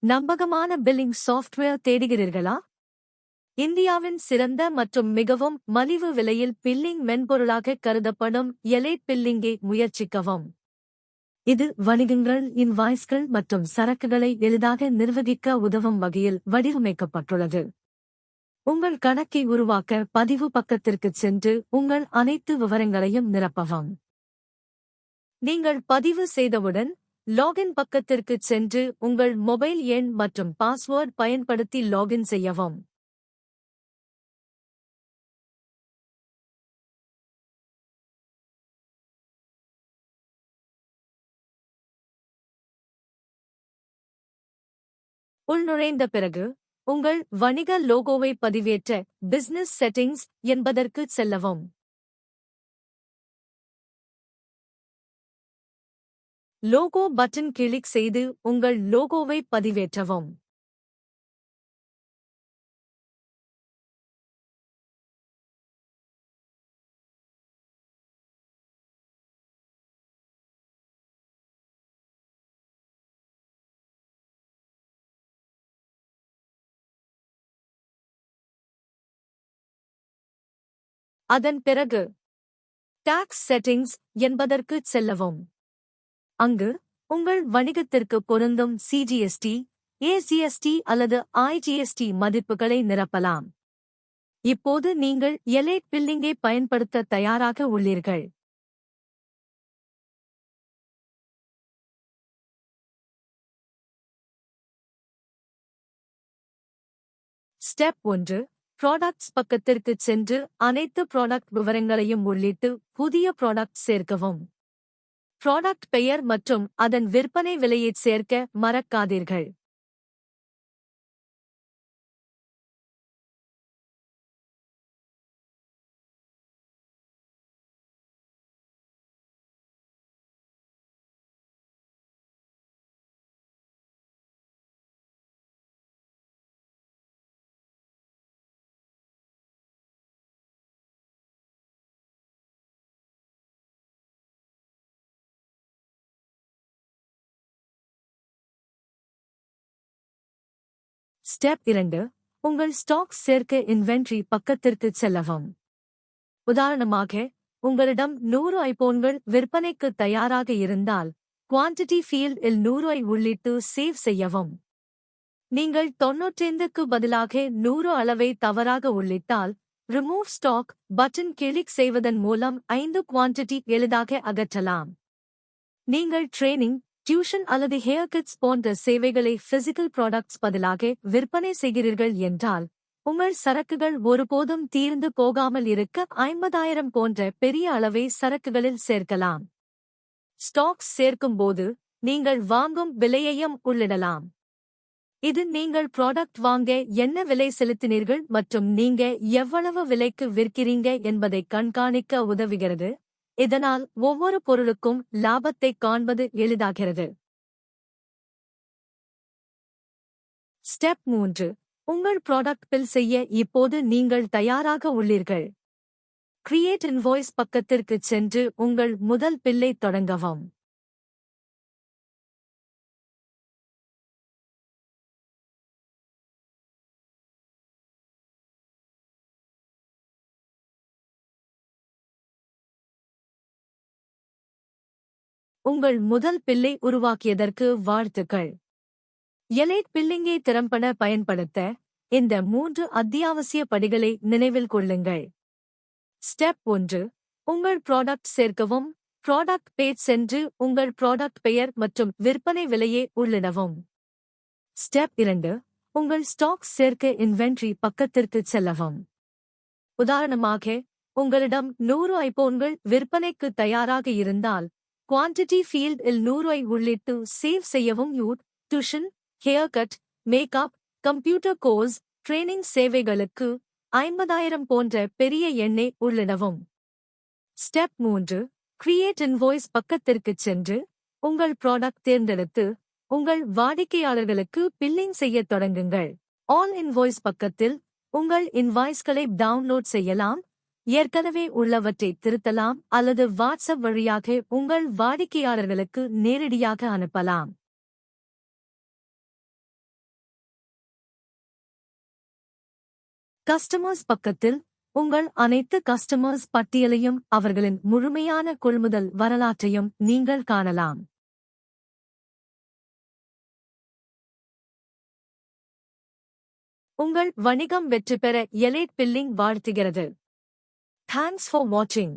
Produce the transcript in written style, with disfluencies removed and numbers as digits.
நம்பகமான billing software தேடுகிறீர்களா? இந்தியாவின் சிறந்த மற்றும் மிகவும் மலிவு விலையில் பில்லிங் மென்பொருளாக கருதப்படும் எலைட் பில்லிங்கை முயற்சிக்கவும். இது வணிகங்கள், இன்வாய்ஸ்கள் மற்றும் சரக்குகளை எளிதாக நிர்வகிக்க உதவும் வகையில் வடிவமைக்கப்பட்டுள்ளது. உங்கள் கணக்கை உருவாக்க பதிவு பக்கத்திற்குச் சென்று உங்கள் அனைத்து விவரங்களையும் நிரப்பவும். நீங்கள் பதிவு செய்தவுடன் லாகின் பக்கத்திற்குச் சென்று உங்கள் மொபைல் எண் மற்றும் பாஸ்வேர்ட் பயன்படுத்தி லாகின் செய்யவும். உள்நுழைந்த பிறகு உங்கள் வணிக லோகோவை பதிவேற்ற பிசினஸ் செட்டிங்ஸ் என்பதற்கு செல்லவும். லோகோ பட்டன் கிளிக் செய்து உங்கள் லோகோவை பதிவேற்றவும். அதன் பிறகு டாக்ஸ் செட்டிங்ஸ் என்பதற்கு செல்லவும். அங்கு உங்கள் வணிகத்திற்கு பொருந்தும் சிஜிஎஸ்டி, எஸ்ஜிஎஸ்டி அல்லது ஐஜிஎஸ்டி மதிப்புகளை நிரப்பலாம். இப்போது நீங்கள் எலைட் பில்லிங்கை பயன்படுத்த தயாராக உள்ளீர்கள். ஸ்டெப் 1. ப்ராடக்ட்ஸ் பக்கத்திற்குச் சென்று அனைத்து ப்ராடக்ட் விவரங்களையும் உள்ளிட்டு புதிய ப்ராடக்ட் சேர்க்கவும். ப்ராடக்ட் பெயர் மற்றும் அதன் விற்பனை விலையைச் சேர்க்க மறக்காதீர்கள். ஸ்டெப் 2. உங்கள் ஸ்டாக் சேர்க்க இன்வென்டரி பக்கத்திற்குச் செல்லவும். உதாரணமாக, உங்களிடம் 100 ஐபோன்கள் விற்பனைக்கு தயாராக இருந்தால் குவாண்டிட்டி ஃபீல்ட் இல் 100 ஐ உள்ளிட்டு சேவ் செய்யவும். நீங்கள் 95க்கு பதிலாக 100 அளவை தவறாக உள்ளிட்டால் ரிமூவ் ஸ்டாக் பட்டன் கிளிக் செய்வதன் மூலம் 5 குவாண்டிட்டி எளிதாக அகற்றலாம். நீங்கள் ட்ரெய்னிங், டியூஷன் அல்லது ஹேர் கட்ஸ் போன்ற சேவைகளை பிசிக்கல் ப்ராடக்ட்ஸ் பதிலாக விற்பனை செய்கிறீர்கள் என்றால் உங்கள் சரக்குகள் ஒருபோதும் தீர்ந்து போகாமல் இருக்க 50,000 போன்ற பெரிய அளவை சரக்குகளில் சேர்க்கலாம். ஸ்டாக்ஸ் சேர்க்கும்போது நீங்கள் வாங்கும் விலையையும் உள்ளிடலாம். இது நீங்கள் ப்ராடக்ட் வாங்க என்ன விலை செலுத்தினீர்கள் மற்றும் நீங்க எவ்வளவு விலைக்கு விற்கிறீங்க என்பதை கண்காணிக்க உதவுகிறது. இதனால் ஒவ்வொரு பொருளுக்கும் லாபத்தை காண்பது எளிதாகிறது. ஸ்டெப் 3. உங்கள் ப்ராடக்ட் பில் செய்ய இப்போது நீங்கள் தயாராக உள்ளீர்கள். கிரியேட் இன்வாய்ஸ் பக்கத்திற்குச் சென்று உங்கள் முதல் பில்லை தொடங்கவும். உங்கள் முதல் பில்லை உருவாக்கியதற்கு வாழ்த்துக்கள். எலைட் பில்லிங்கை திறம்பட பயன்படுத்த இந்த 3 அத்தியாவசிய படிகளை நினைவில் கொள்ளுங்கள். ஸ்டெப் 1. உங்கள் ப்ராடக்ட் சேர்க்கவும். ப்ராடக்ட் பேஜ் சென்று உங்கள் ப்ராடக்ட் பெயர் மற்றும் விற்பனை விலையை உள்ளிடவும். ஸ்டெப் 2. உங்கள் ஸ்டாக் சேர்க்க இன்வென்டரி பக்கத்திற்குச் செல்லவும். உதாரணமாக, உங்களிடம் 100 ஐபோன்கள் விற்பனைக்கு தயாராக இருந்தால் குவாண்டிட்டி ஃபீல்ட் இல் 100 ஐ உள்ளிட்டு சேவ் செய்யவும். Tuition, hair cut, makeup, computer course, training சேவைகளுக்கு 50,000 போன்ற பெரிய எண்ணை உள்ளிடவும். ஸ்டெப் 3. கிரியேட் இன்வாய்ஸ் பக்கத்திற்குச் சென்று உங்கள் ப்ராடக்ட் தேர்ந்தெடுத்து உங்கள் வாடிக்கையாளர்களுக்கு பில்லிங் செய்யத் தொடங்குங்கள். ஆல் இன்வாய்ஸ் பக்கத்தில் உங்கள் இன்வாய்ஸ்களை டவுன்லோட் செய்யலாம், ஏற்கனவே உள்ளவற்றை திருத்தலாம் அல்லது வாட்ஸ்அப் வழியாக உங்கள் வாடிக்கையாளர்களுக்கு நேரடியாக அனுப்பலாம். கஸ்டமர்ஸ் பக்கத்தில் உங்கள் அனைத்து கஸ்டமர்ஸ் பட்டியலையும் அவர்களின் முழுமையான கொள்முதல் வரலாற்றையும் நீங்கள் காணலாம். உங்கள் வணிகம் வெற்றி பெற எலைட் பில்லிங் வாழ்த்துகிறது. Thanks for watching.